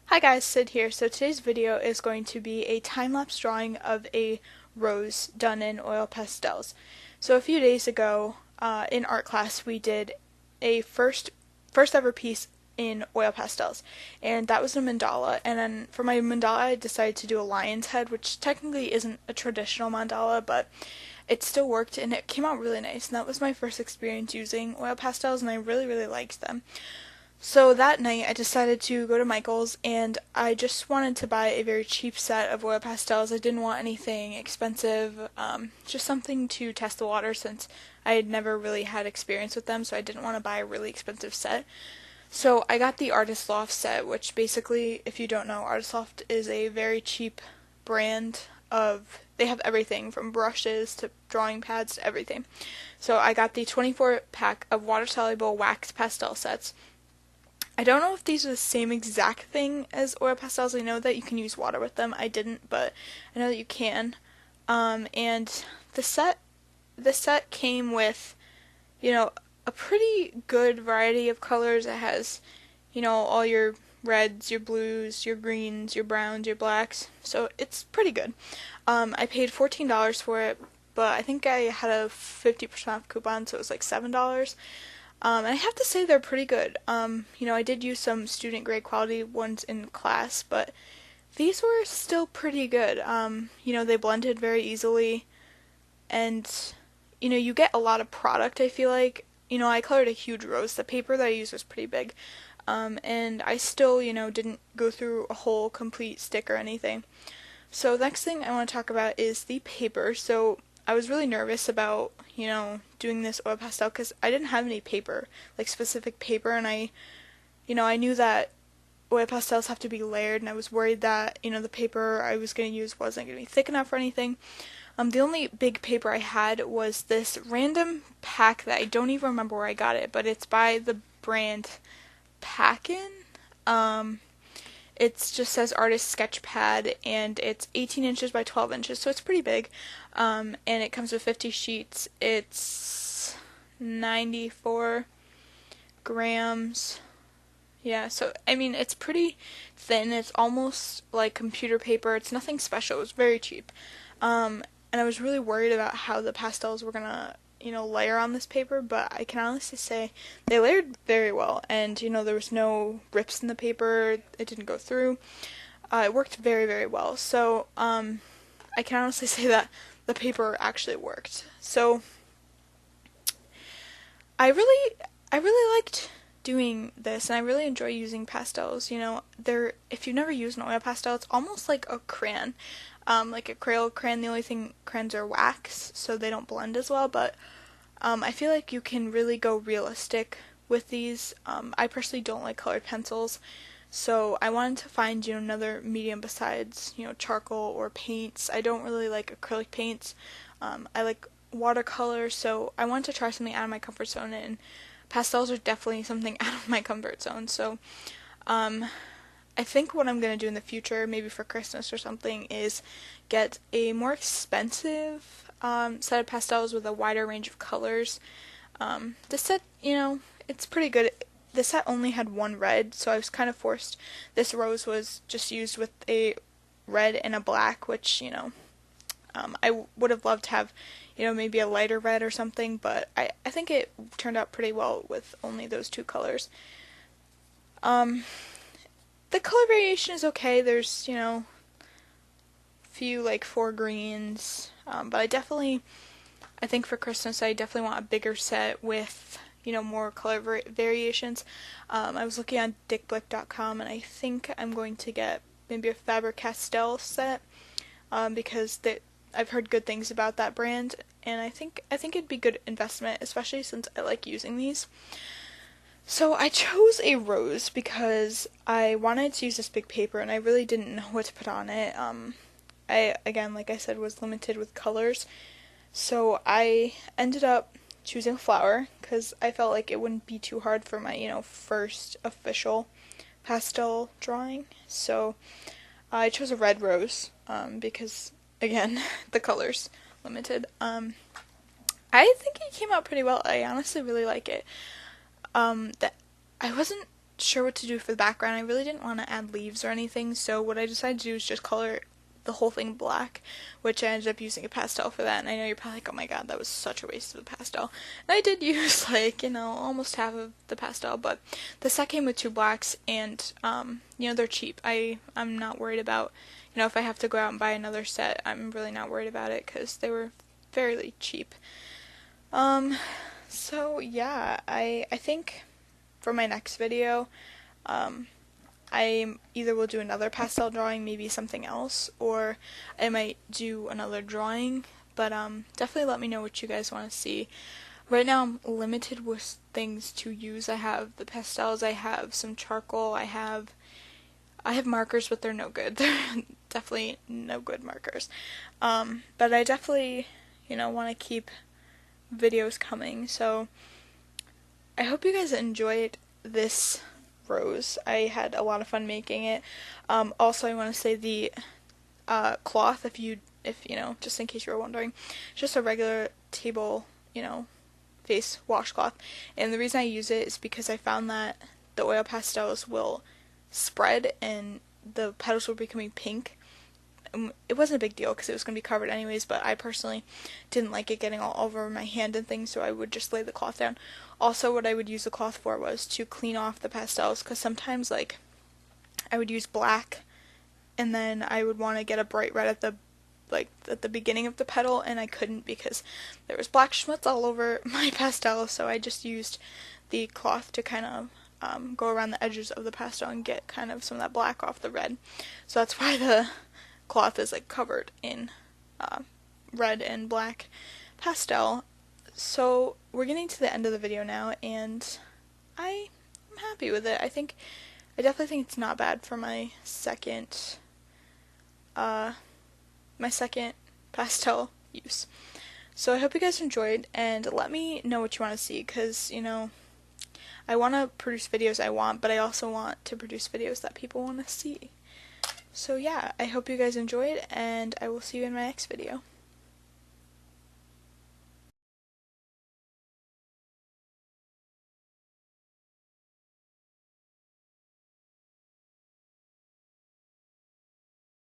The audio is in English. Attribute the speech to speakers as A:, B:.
A: Hi guys, Sid here. So today's video is going to be a time-lapse drawing of a rose done in oil pastels. So a few days ago in art class we did a first ever piece in oil pastels, and that was a mandala. And then for my mandala I decided to do a lion's head, which technically isn't a traditional mandala, but it still worked and it came out really nice. And that was my first experience using oil pastels, and I really liked them. So that night I decided to go to Michael's, and I just wanted to buy a very cheap set of oil pastels. I didn't want anything expensive, just something to test the water since I had never really had experience with them, so I didn't want to buy a really expensive set. So I got the Artist Loft set, which basically, if you don't know, Artist Loft is a very cheap brand of, they have everything from brushes to drawing pads to everything. So I got the 24 pack of water-soluble wax pastel sets. I don't know if these are the same exact thing as oil pastels. I know that you can use water with them. I didn't, but I know that you can. And the set came with, a pretty good variety of colors. It has, all your reds, your blues, your greens, your browns, your blacks. So it's pretty good. I paid $14 for it, but I think I had a 50% off coupon, so it was like $7. And I have to say they're pretty good. I did use some student grade quality ones in class, but these were still pretty good. They blended very easily, and, you get a lot of product, I feel like. I colored a huge rose. The paper that I used was pretty big. And I still, didn't go through a whole complete stick or anything. So the next thing I want to talk about is the paper. So I was really nervous about, doing this oil pastel because I didn't have any paper, like specific paper, and I knew that oil pastels have to be layered, and I was worried that, the paper I was going to use wasn't going to be thick enough or anything. The only big paper I had was this random pack that I don't even remember where I got it, but it's by the brand Packin. It just says artist sketch pad, and it's 18 inches by 12 inches, so it's pretty big. And it comes with 50 sheets. It's 94 grams. Yeah, so it's pretty thin. It's almost like computer paper. It's nothing special. It was very cheap. And I was really worried about how the pastels were gonna, layer on this paper, but I can honestly say they layered very well, and, there was no rips in the paper. It didn't go through. It worked very well. So, I can honestly say that the paper actually worked. So, I really liked doing this, and I really enjoy using pastels. If you've never used an oil pastel, it's almost like a crayon. Like a Crayola crayon. The only thing, crayons are wax, so they don't blend as well, but I feel like you can really go realistic with these. I personally don't like colored pencils, so I wanted to find, another medium besides, charcoal or paints. I don't really like acrylic paints. I like watercolor, so I wanted to try something out of my comfort zone, and pastels are definitely something out of my comfort zone. So, I think what I'm going to do in the future, maybe for Christmas or something, is get a more expensive set of pastels with a wider range of colors. This set, it's pretty good. The set only had one red, so I was kind of forced. This rose was just used with a red and a black, which, I would have loved to have, maybe a lighter red or something, but I think it turned out pretty well with only those two colors. The color variation is okay. There's, few like 4 greens, but I think for Christmas I definitely want a bigger set with, more color variations. I was looking on dickblick.com, and I think I'm going to get maybe a Faber-Castell set, because I've heard good things about that brand, and I think it'd be good investment, especially since I like using these. So I chose a rose because I wanted to use this big paper, and I really didn't know what to put on it. Again, like I said, was limited with colors. So I ended up choosing a flower because I felt like it wouldn't be too hard for my, first official pastel drawing. So I chose a red rose, because, again, the color's limited. I think it came out pretty well. I honestly really like it. That I wasn't sure what to do for the background. I really didn't want to add leaves or anything, so what I decided to do is just color the whole thing black, which I ended up using a pastel for that. And I know you're probably like, oh my god, that was such a waste of a pastel. And I did use like, almost half of the pastel, but the set came with 2 blacks, and they're cheap. I'm not worried about, if I have to go out and buy another set, I'm really not worried about it because they were fairly cheap. So yeah, I think for my next video, I either will do another pastel drawing, maybe something else, or I might do another drawing, but definitely let me know what you guys want to see. Right now I'm limited with things to use. I have the pastels, I have some charcoal, I have markers, but they're no good. They're definitely no good markers. But I definitely, want to keep videos coming, so I hope you guys enjoyed this rose. I had a lot of fun making it. Also, I want to say the cloth, if just in case you were wondering, just a regular table, face washcloth. And the reason I use it is because I found that the oil pastels will spread and the petals were becoming pink. It wasn't a big deal because it was going to be covered anyways, but I personally didn't like it getting all over my hand and things, so I would just lay the cloth down. Also, what I would use the cloth for was to clean off the pastels, because sometimes, like, I would use black, and then I would want to get a bright red at the beginning of the petal, and I couldn't because there was black schmutz all over my pastel, so I just used the cloth to kind of go around the edges of the pastel and get kind of some of that black off the red. So that's why the cloth is like covered in red and black pastel. So we're getting to the end of the video now, and I'm happy with it. I definitely think it's not bad for my second pastel use. So I hope you guys enjoyed, and let me know what you want to see, because I want to produce videos I want, but I also want to produce videos that people want to see. So yeah, I hope you guys enjoyed, and I will see you in my next video.